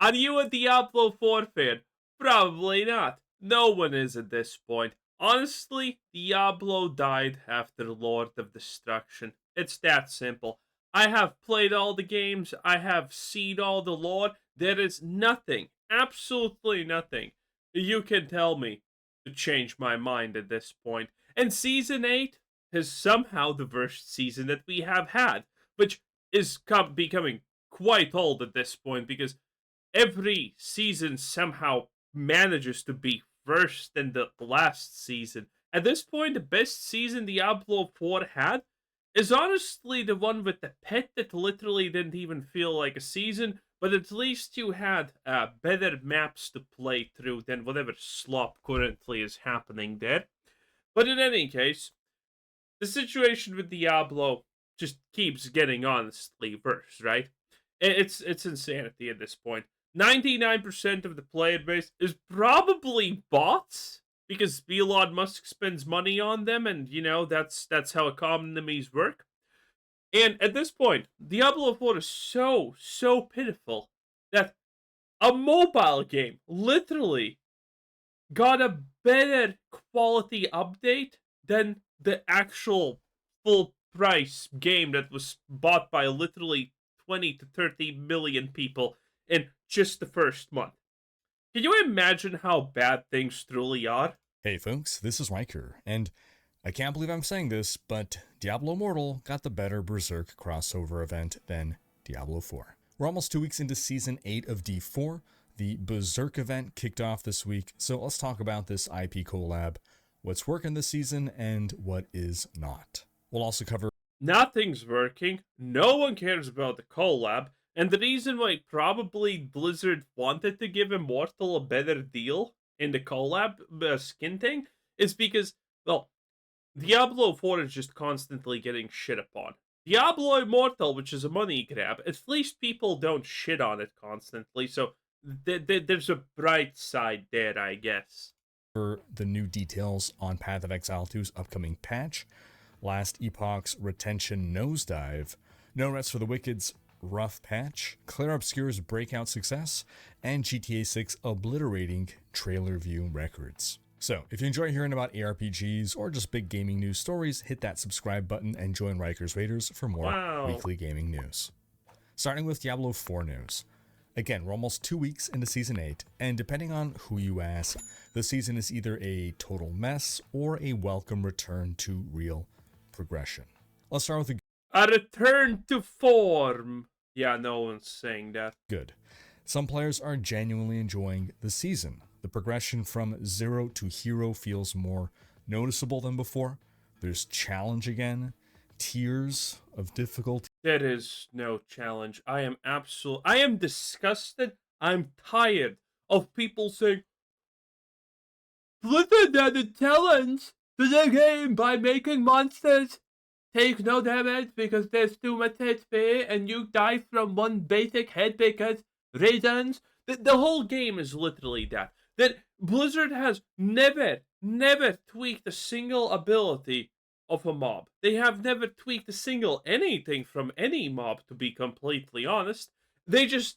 Are you a Diablo 4 fan? Probably not. No one is at this point. Honestly, Diablo died after Lord of Destruction. It's that simple. I have played all the games, I have seen all the lore. There is nothing, absolutely nothing, you can tell me to change my mind at this point. And Season 8 is somehow the worst season that we have had, which is becoming quite old at this point because every season somehow manages to be worse than the last season. At this point, the best season Diablo 4 had is honestly the one with the pet that literally didn't even feel like a season, but at least you had better maps to play through than whatever slop currently is happening there. But in any case, the situation with Diablo just keeps getting honestly worse, right? It's insanity at this point. 99% of the player base is probably bots because Elon Musk spends money on them, and that's how economies work. And at this point, Diablo 4 is so pitiful that a mobile game literally got a better quality update than the actual full price game that was bought by literally 20 to 30 million people in just the first month. Can you imagine how bad things truly are? Hey folks, this is Riker, and I can't believe I'm saying this, but Diablo Immortal got the better Berserk crossover event than Diablo 4. We're almost 2 weeks into Season 8 of D4. The Berserk event kicked off this week, so let's talk about this IP collab, what's working this season, and what is not. We'll also cover Nothing's working, no one cares about the collab, and the reason why probably Blizzard wanted to give Immortal a better deal in the collab skin thing is because, well, Diablo 4 is just constantly getting shit upon. Diablo Immortal, which is a money grab, at least people don't shit on it constantly, so there's a bright side there, I guess. the new details on Path of Exile 2's upcoming patch, Last Epoch's retention nosedive, No Rest for the Wicked's rough patch, Claire Obscure's breakout success, and GTA 6 obliterating trailer view records. So, if you enjoy hearing about ARPGs or just big gaming news stories, hit that subscribe button and join Riker's Raiders for more weekly gaming news. Starting with Diablo 4 news. Again, we're almost 2 weeks into Season 8, and depending on who you ask, the season is either a total mess or a welcome return to real progression. Let's start with a return to form. Yeah, no one's saying that. Good. Some players are genuinely enjoying the season. The progression from zero to hero feels more noticeable than before. There's challenge again, tiers of difficulty. There is no challenge. I am disgusted. I'm tired of people saying, Blizzard added challenge to the game by making monsters take no damage because there's too much HP and you die from one basic head because reasons. The whole game is literally that. That Blizzard has never tweaked a single ability of a mob. They have never tweaked a single anything from any mob, to be completely honest. They just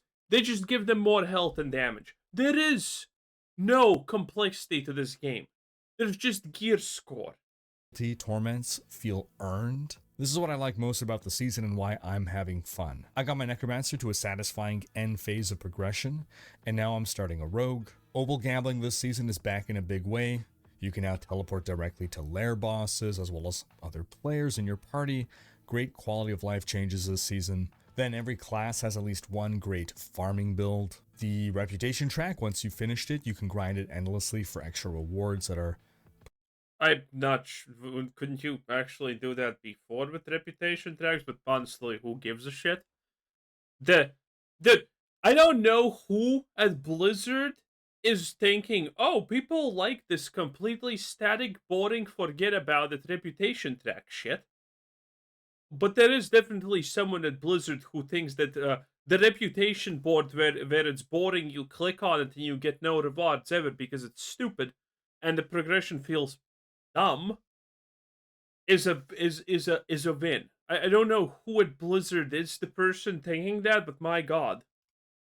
give them more health and damage. There is no complexity to this game. There's just gear score. Torments feel earned. This is what I like most about the season and why I'm having fun. I got my Necromancer to a satisfying end phase of progression, and now I'm starting a rogue. Oval gambling this season is back in a big way. You can now teleport directly to lair bosses as well as other players in your party. Great quality of life changes this season. Then every class has at least one great farming build. The reputation track, once you've finished it, you can grind it endlessly for extra rewards that are... I'm not couldn't you actually do that before with reputation tracks? But honestly, who gives a shit? I don't know who at Blizzard is thinking, oh, people like this completely static, boring, forget about it reputation track shit. But there is definitely someone at Blizzard who thinks that the reputation board where it's boring, you click on it and you get no rewards ever because it's stupid, and the progression feels dumb, is a win. I don't know who at Blizzard is the person thinking that, but my god.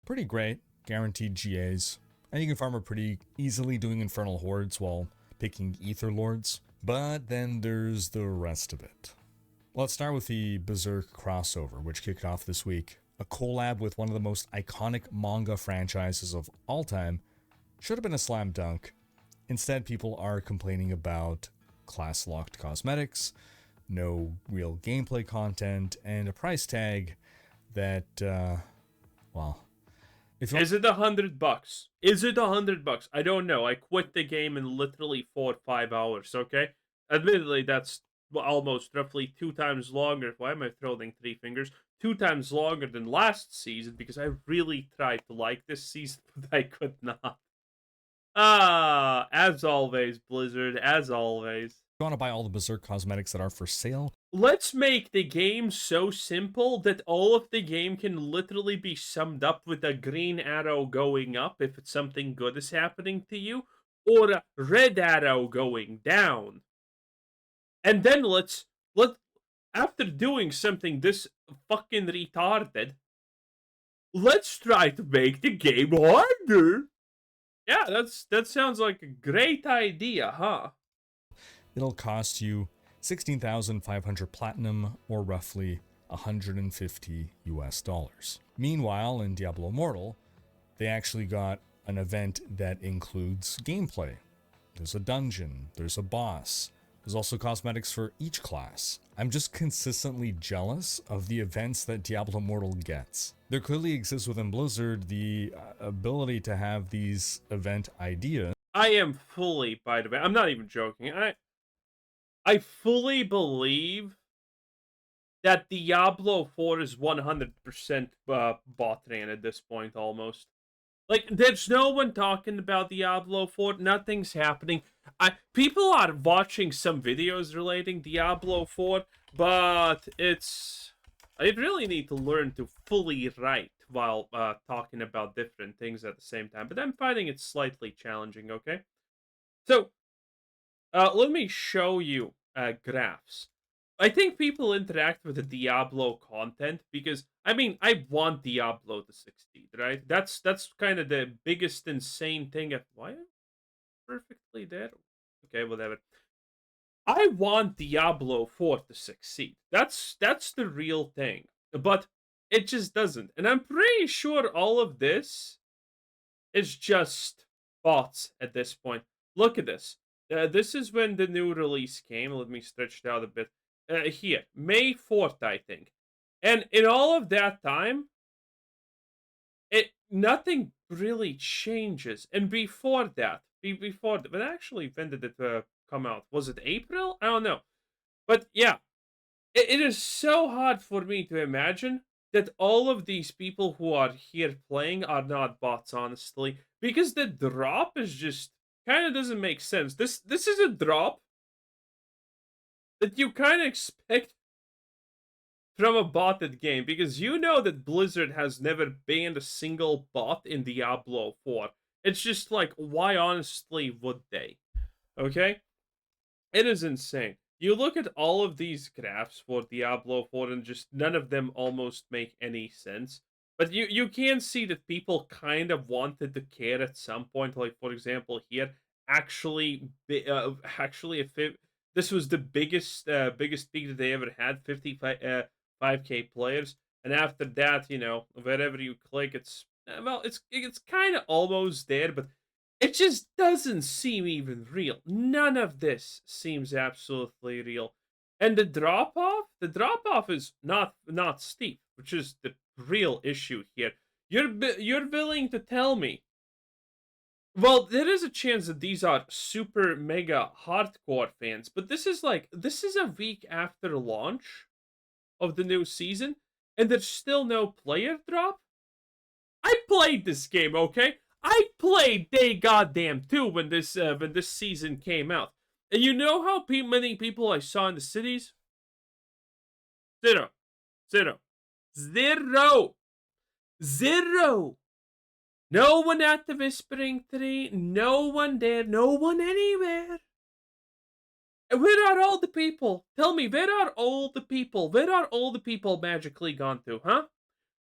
Pretty great. guaranteed GAs, and you can farm it pretty easily doing Infernal Hordes while picking Ether Lords. But then there's the rest of it. Let's start with the Berserk Crossover, which kicked off this week. A collab with one of the most iconic manga franchises of all time. Should have been a slam dunk. Instead, people are complaining about class-locked cosmetics, no real gameplay content, and a price tag that, well... Is it $100? Is it $100? I don't know. I quit the game in literally 4 or 5 hours, okay? Admittedly, that's almost roughly 2 times longer. Why am I throwing 3 fingers? 2 times longer than last season because I really tried to like this season, but I could not. As always, Blizzard, as always. If you want to buy all the Berserk cosmetics that are for sale, let's make the game so simple that all of the game can literally be summed up with a green arrow going up if it's something good is happening to you, or a red arrow going down. And then let after doing something this fucking retarded, let's try to make the game harder. Yeah, that sounds like a great idea, huh? It'll cost you 16,500 platinum, or roughly $150 US. Meanwhile, in Diablo Immortal, they actually got an event that includes gameplay. There's a dungeon, there's a boss, there's also cosmetics for each class. I'm just consistently jealous of the events that Diablo Immortal gets. There clearly exists within Blizzard the ability to have these event ideas. I am fully, by the way, I'm not even joking. I fully believe that Diablo 4 is 100% bot ran at this point, almost. Like, there's no one talking about Diablo 4. Nothing's happening. People are watching some videos relating Diablo 4, but I really need to learn to fully write while talking about different things at the same time. But I'm finding it slightly challenging, okay? So, let me show you graphs. I think people interact with the Diablo content because, I mean, I want Diablo to succeed, right? That's kind of the biggest insane thing. Why am I perfectly there? Okay, whatever. I want Diablo 4 to succeed. That's the real thing. But it just doesn't. And I'm pretty sure all of this is just bots at this point. Look at this. This is when the new release came. Let me stretch it out a bit. Here, May 4th, I think. And in all of that time, nothing really changes. And before that, but actually, when did it come out? Was it April? I don't know. But yeah, it is so hard for me to imagine that all of these people who are here playing are not bots, honestly. Because the drop is just kind of doesn't make sense. This is a drop that you kind of expect from a botted game, because you know that Blizzard has never banned a single bot in Diablo 4. It's just like, why honestly would they? Okay? It is insane. You look at all of these graphs for Diablo 4 and just none of them almost make any sense. But you can see that people kind of wanted to care at some point. Like, for example, here, actually, this was the biggest peak that they ever had, 5K players. And after that, you know, wherever you click, it's kind of almost there, but it just doesn't seem even real. None of this seems absolutely real. And the drop off is not steep, which is the real issue here. You're willing to tell me, well, there is a chance that these are super mega hardcore fans, but this is a week after launch of the new season, and there's still no player drop? I played this game, okay? I played day goddamn 2 when this season came out. And you know how many people I saw in the cities? Zero. Zero. Zero. Zero. No one at the Whispering Tree. No one there. No one anywhere. Where are all the people? Tell me, where are all the people? Where are all the people magically gone to, huh?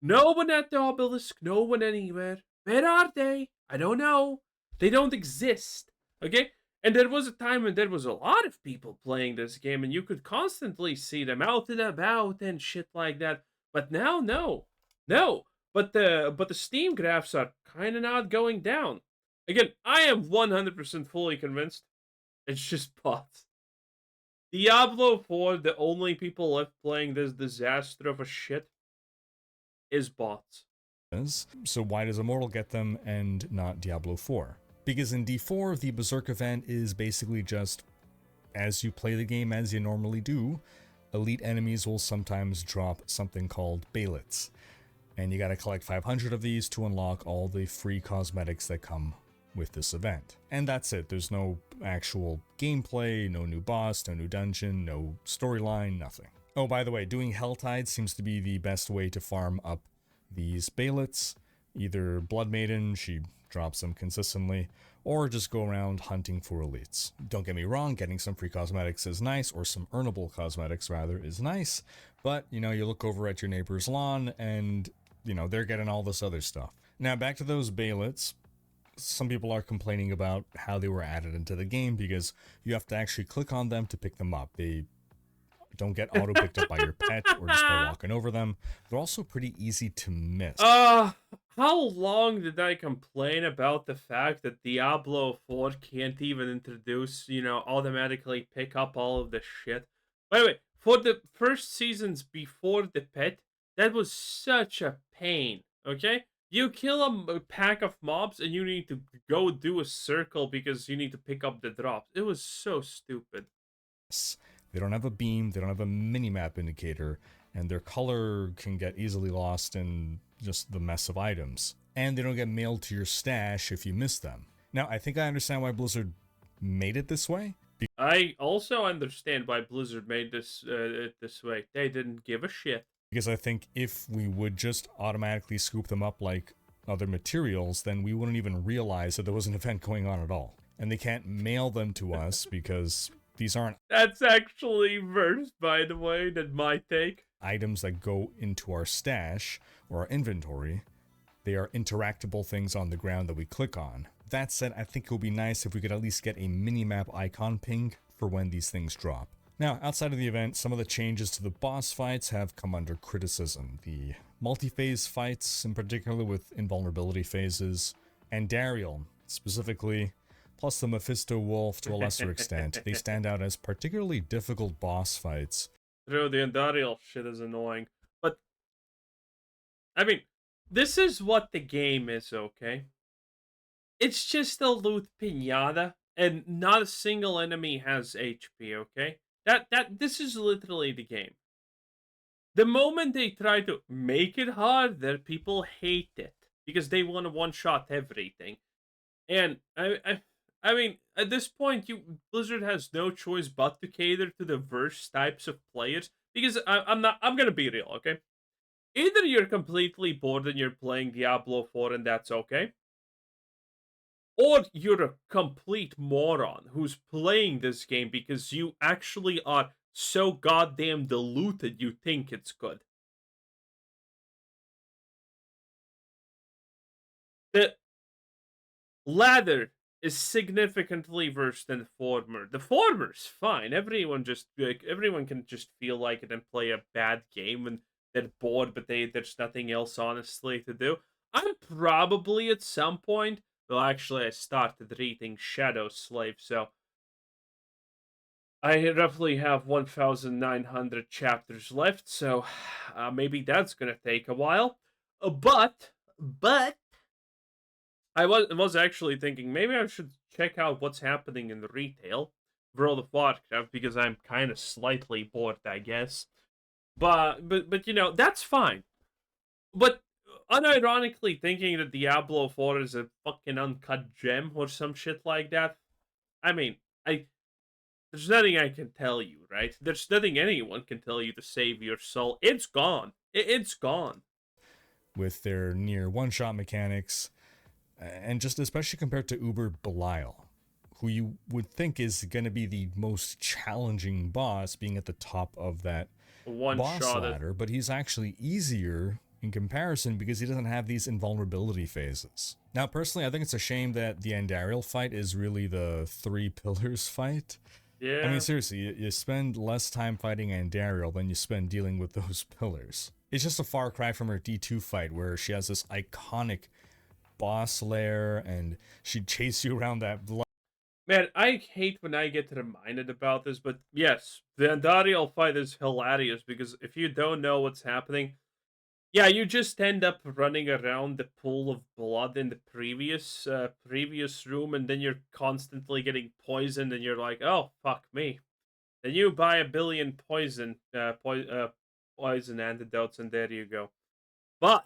No one at the obelisk. No one anywhere. Where are they? I don't know. They don't exist. Okay? And there was a time when there was a lot of people playing this game and you could constantly see them out and about and shit like that. But now no. No. But the Steam graphs are kind of not going down. Again, I am 100% fully convinced it's just bots. Diablo 4, the only people left playing this disaster of a shit is bots. So why does Immortal get them and not Diablo 4? Because in D4, the Berserk event is basically just, as you play the game as you normally do, elite enemies will sometimes drop something called Balets. And you gotta collect 500 of these to unlock all the free cosmetics that come with this event. And that's it. There's no actual gameplay, no new boss, no new dungeon, no storyline, nothing. Oh, by the way, doing Helltide seems to be the best way to farm up these Balets. Either Blood Maiden, she drops them consistently, or just go around hunting for elites. Don't get me wrong, getting some free cosmetics is nice, or some earnable cosmetics rather, is nice, but you know, you look over at your neighbor's lawn and you know, they're getting all this other stuff. Now back to those Balets. Some people are complaining about how they were added into the game because you have to actually click on them to pick them up. They don't get auto picked up by your pet or just by walking over them. They're also pretty easy to miss. How long did I complain about the fact that Diablo 4 can't even introduce, automatically pick up all of the shit? By the way, for the first seasons before the pet, that was such a pain, okay? You kill a pack of mobs and you need to go do a circle because you need to pick up the drops. It was so stupid. They don't have a beam, they don't have a minimap indicator, and their color can get easily lost in just the mess of items. And they don't get mailed to your stash if you miss them. Now, I think I understand why Blizzard made it this way. I also understand why Blizzard made this this way. They didn't give a shit. Because I think if we would just automatically scoop them up like other materials, then we wouldn't even realize that there was an event going on at all. And they can't mail them to us because these aren't... That's actually worse, by the way, than my take. Items that go into our stash or our inventory. They are interactable things on the ground that we click on. That said, I think it would be nice if we could at least get a minimap icon ping for when these things drop. Now, outside of the event, some of the changes to the boss fights have come under criticism. The multi-phase fights, in particular with invulnerability phases, Andariel, specifically, plus the Mephisto Wolf to a lesser extent, they stand out as particularly difficult boss fights. True, the Andariel shit is annoying. But, I mean, this is what the game is, okay? It's just a loot pinata, and not a single enemy has HP, okay? This is literally the game. The moment they try to make it harder, people hate it because they want to one-shot everything. And I mean, at this point, Blizzard has no choice but to cater to the worst types of players. Because I'm gonna be real, okay? Either you're completely bored and you're playing Diablo 4 and that's okay, or you're a complete moron who's playing this game because you actually are so goddamn deluded you think it's good. The latter is significantly worse than the former. The former's fine. Everyone can just feel like it and play a bad game when they're bored, but there's nothing else honestly to do. I'm probably at some point. Well, actually, I started reading Shadow Slave, so I roughly have 1,900 chapters left. So maybe that's gonna take a while. But I was actually thinking maybe I should check out what's happening in the retail World of Warcraft because I'm kind of slightly bored, I guess. But that's fine. But unironically thinking that Diablo 4 is a fucking uncut gem or some shit like that. I mean, there's nothing I can tell you, right? There's nothing anyone can tell you to save your soul. It's gone. It's gone. With their near one-shot mechanics, and just especially compared to Uber Belial, who you would think is going to be the most challenging boss, being at the top of that boss ladder, but he's actually easier in comparison because he doesn't have these invulnerability phases. Now, personally, I think it's a shame that the Andariel fight is really the 3 pillars fight. I mean, Yeah. seriously, you spend less time fighting Andariel than you spend dealing with those pillars. It's just a far cry from her D2 fight where she has this iconic boss lair and she'd chase you around that blood. Man, I hate when I get reminded about this, but yes, the Andariel fight is hilarious because if you don't know what's happening, yeah, you just end up running around the pool of blood in the previous room, and then you're constantly getting poisoned, and you're like, oh fuck me. Then you buy a billion poison antidotes, and there you go. But,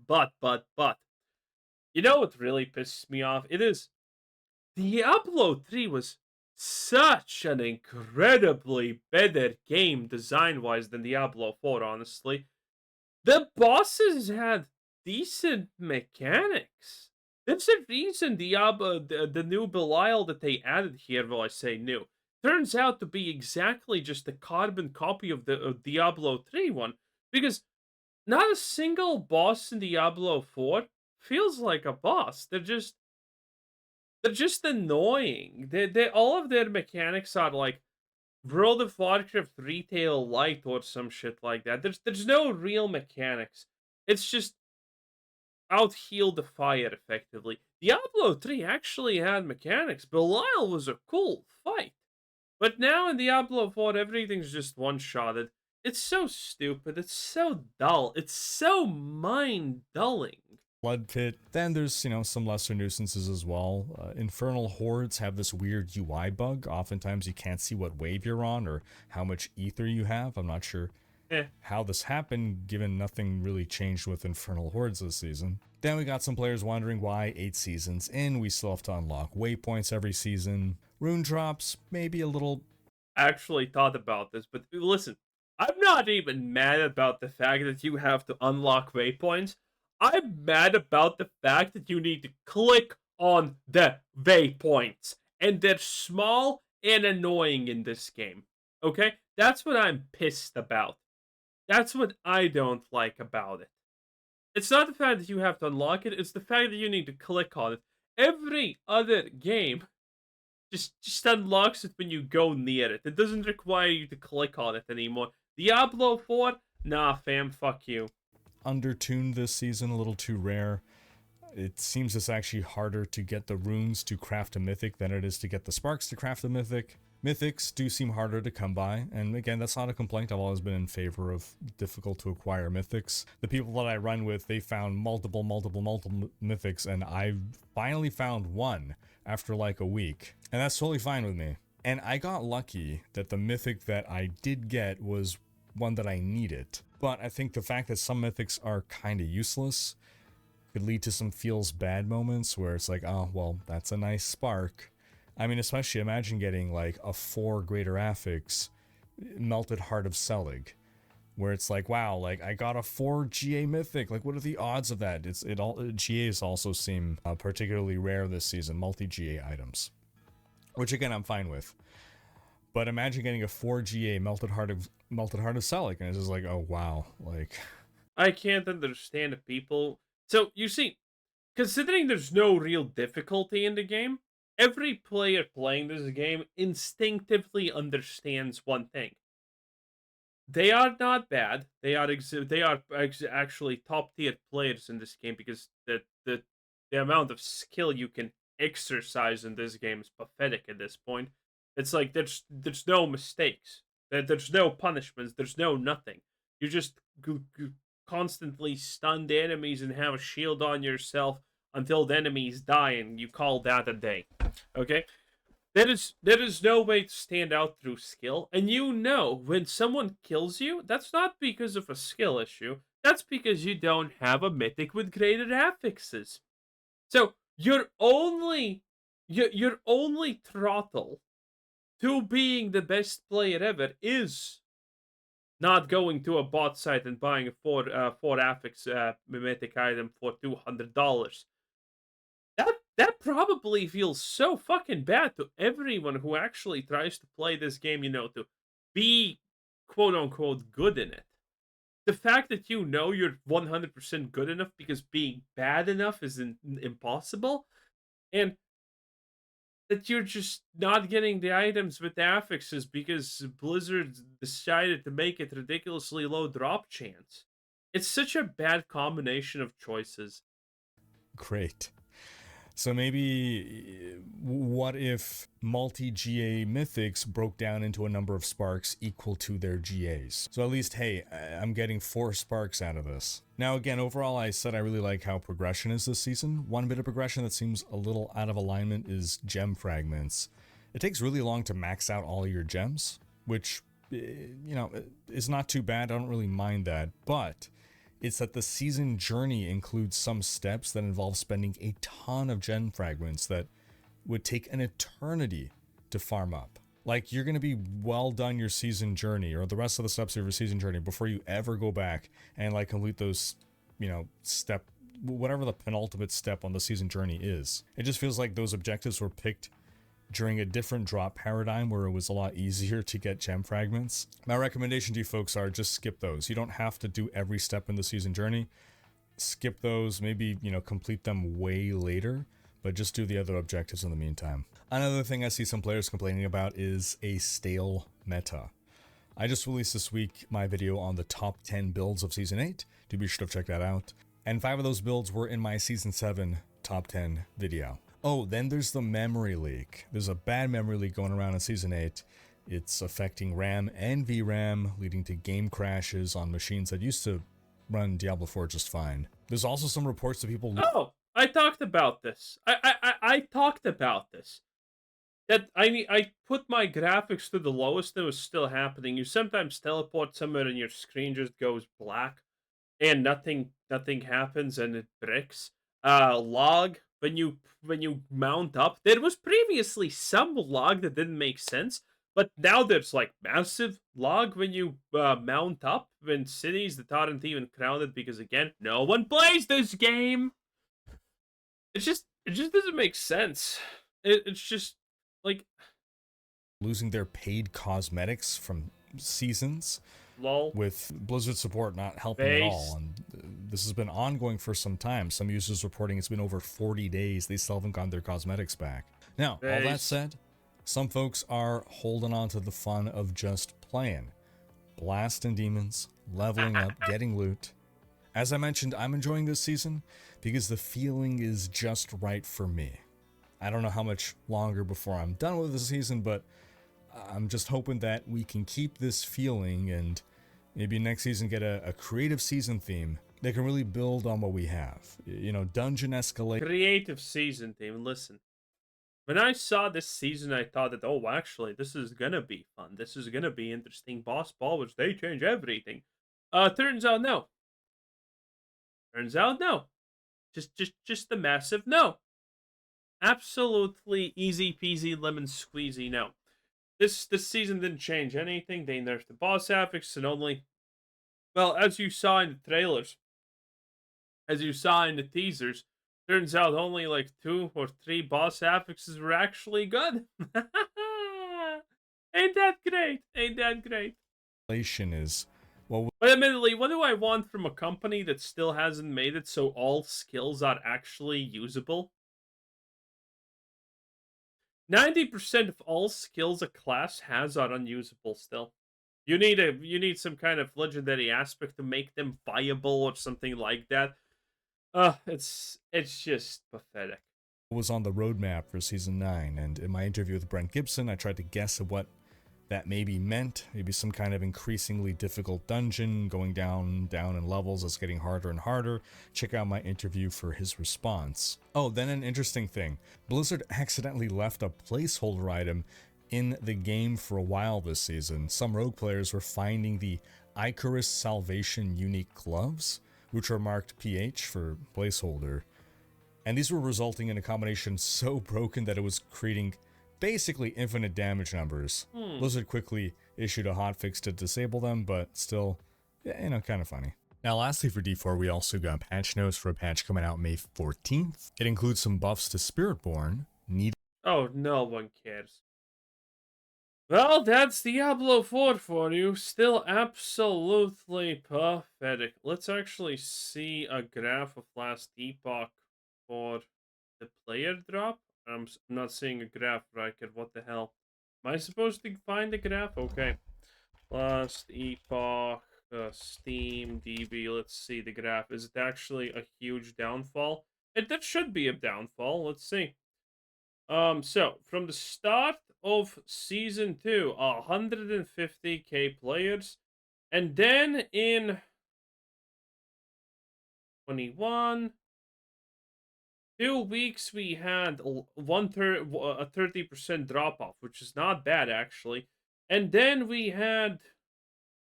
but, you know what really pisses me off? It is Diablo 3 was such an incredibly better game design wise than Diablo 4, honestly. The bosses had decent mechanics. There's a reason the new Belial that they added here, well, I say new, turns out to be exactly just a carbon copy of the Diablo 3 one. Because not a single boss in Diablo 4 feels like a boss. They're just annoying. They all of their mechanics are like World of Warcraft retail light or some shit like that. There's no real mechanics. It's just out heal the fire effectively. Diablo 3 actually had mechanics. Belial was a cool fight. But now in Diablo 4 everything's just one-shotted. It's so stupid. It's so dull. It's so mind-dulling. Blood Pit. Then there's, some lesser nuisances as well. Infernal hordes have this weird UI bug. Oftentimes you can't see what wave you're on or how much ether you have. I'm not sure Eh. how this happened, given nothing really changed with Infernal hordes this season. Then we got some players wondering why 8 seasons in, we still have to unlock waypoints every season. Rune drops, maybe a little. Actually thought about this, but listen, I'm not even mad about the fact that you have to unlock waypoints. I'm mad about the fact that you need to click on the waypoints. And they're small and annoying in this game. Okay? That's what I'm pissed about. That's what I don't like about it. It's not the fact that you have to unlock it, it's the fact that you need to click on it. Every other game just unlocks it when you go near it. It doesn't require you to click on it anymore. Diablo 4? Nah, fam, fuck you. Undertuned this season, a little too rare. It seems it's actually harder to get the runes to craft a mythic than it is to get the sparks to craft a mythic. Mythics do seem harder to come by, and again, that's not a complaint. I've always been in favor of difficult to acquire mythics. The people that I run with, they found multiple mythics, and I finally found one after like a week, and that's totally fine with me. And I got lucky that the mythic that I did get was one that I needed. But I think the fact that some mythics are kind of useless could lead to some feels bad moments where it's like, oh, well, that's a nice spark. I mean, especially imagine getting like a 4 Greater Affix Melted Heart of Selig, where it's like, wow, like I got a 4 GA mythic. Like, what are the odds of that? GAs also seem particularly rare this season, multi-GA items, which again I'm fine with. But imagine getting a 4 GA Melted Heart of Selig, and it's just like, oh wow, like I can't understand the people. So, you see, considering there's no real difficulty in the game, every player playing this game instinctively understands one thing. They are not bad. Actually top tier players in this game because the amount of skill you can exercise in this game is pathetic at this point. It's like there's no mistakes. There's no punishments. There's no nothing. You just constantly stun the enemies and have a shield on yourself until the enemies die, and you call that a day. Okay? There is no way to stand out through skill, and when someone kills you, that's not because of a skill issue. That's because you don't have a mythic with greater affixes. So your only throttle to being the best player ever is not going to a bot site and buying a four affix mythic item for $200. That probably feels so fucking bad to everyone who actually tries to play this game, to be quote unquote good in it. the fact that you know you're 100% good enough because being bad enough is impossible, and that you're just not getting the items with the affixes because Blizzard decided to make it ridiculously low drop chance. It's such a bad combination of choices. Great. So maybe what if multi-GA Mythics broke down into a number of sparks equal to their GAs? So at least, hey, I'm getting 4 sparks out of this. Now again, overall I said I really like how progression is this season. One bit of progression that seems a little out of alignment is gem fragments. It takes really long to max out all your gems, which, you know, is not too bad. I don't really mind that, but it's that the season journey includes some steps that involve spending a ton of gem fragments that would take an eternity to farm up. Like, you're going to be well done your season journey, or the rest of the steps of your season journey, before you ever go back and like complete those, you know, whatever the penultimate step on the season journey is. It just feels like those objectives were picked during a different drop paradigm where it was a lot easier to get gem fragments. My recommendation to you folks are just skip those. You don't have to do every step in the season journey. Skip those, maybe, you know, complete them way later, but just do the other objectives in the meantime. Another thing I see some players complaining about is a stale meta. I just released this week my video on the top 10 builds of Season 8. Do be sure to check that out. And 5 of those builds were in my Season 7 top 10 video. Oh, then there's the memory leak. There's a bad memory leak going around in Season 8. It's affecting RAM and VRAM, leading to game crashes on machines that used to run Diablo 4 just fine. There's also some reports that people... Oh, I talked about this. I talked about this. That I put my graphics to the lowest and it was still happening. You sometimes teleport somewhere and your screen just goes black and nothing happens and it bricks. Log when you mount up. There was previously some log that didn't make sense, but now there's like massive log when you mount up in cities that aren't even crowded because again, no one plays this game. It just doesn't make sense. It's just like losing their paid cosmetics from seasons. lol. With Blizzard support not helping at all, and this has been ongoing for some time. Some users reporting it's been over 40 days. They still haven't gotten their cosmetics back. Now, all that said, some folks are holding on to the fun of just playing. Blasting demons, leveling up, getting loot. As I mentioned, I'm enjoying this season because the feeling is just right for me. I don't know how much longer before I'm done with the season, but I'm just hoping that we can keep this feeling and maybe next season get a creative season theme that can really build on what we have. You know, dungeon escalate. Creative season theme. Listen, when I saw this season, I thought that, oh, actually, this is gonna be fun. This is gonna be interesting. Boss ball, which they change everything. Turns out no. Turns out no. Just a massive no. Absolutely easy peasy lemon squeezy no. This season didn't change anything. They nerfed the boss affix and only, well, as you saw in the trailers, as you saw in the teasers, turns out only like 2 or 3 boss affixes were actually good. Ain't that great? Ain't that great? Is well, But admittedly, what do I want from a company that still hasn't made it so all skills are actually usable? 90% of all skills a class has are unusable still. You need some kind of legendary aspect to make them viable or something like that. It's just pathetic. was on the roadmap for Season 9, and in my interview with Brent Gibson, I tried to guess at what that maybe meant. Maybe some kind of increasingly difficult dungeon, going down in levels, it's getting harder and harder. Check out my interview for his response. Oh, then an interesting thing. Blizzard accidentally left a placeholder item in the game for a while this season. Some rogue players were finding the Icarus Salvation unique gloves, which are marked PH for placeholder. And these were resulting in a combination so broken that it was creating basically infinite damage numbers. Blizzard quickly issued a hotfix to disable them, but still, you know, kind of funny. Now, lastly for D4, we also got patch notes for a patch coming out May 14th. It includes some buffs to Spiritborn, Oh, no one cares. Well, that's Diablo 4 for you. Still absolutely pathetic. Let's actually see a graph of last epoch for the player drop. I'm not seeing a graph, Riker. What the hell? Am I supposed to find a graph? Okay. Last epoch, Steam, DB. Let's see the graph. Is it actually a huge downfall? That should be a downfall. Let's see. So from the start of season 2, 150k players, and then in 21, 2 weeks we had a 30% drop off, which is not bad actually, and then we had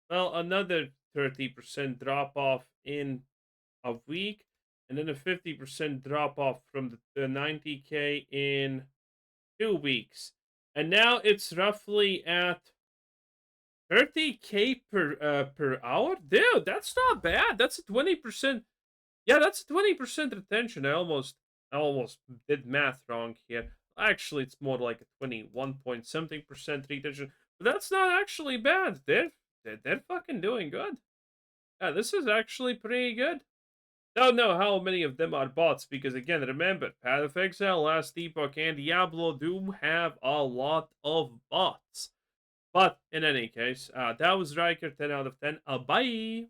another 30% drop off in a week, and then a 50% drop off from the 90k in 2 weeks. And now it's roughly at 30k per hour. Dude, that's not bad. That's a 20%. Yeah, that's a 20% retention. I almost did math wrong here. Actually, it's more like a 21 point something percent retention. But that's not actually bad. They're fucking doing good. Yeah, this is actually pretty good. Don't know how many of them are bots because again, remember, Path of Exile, Last Epoch, and Diablo do have a lot of bots. But in any case, that was Riker 10 out of 10. Bye.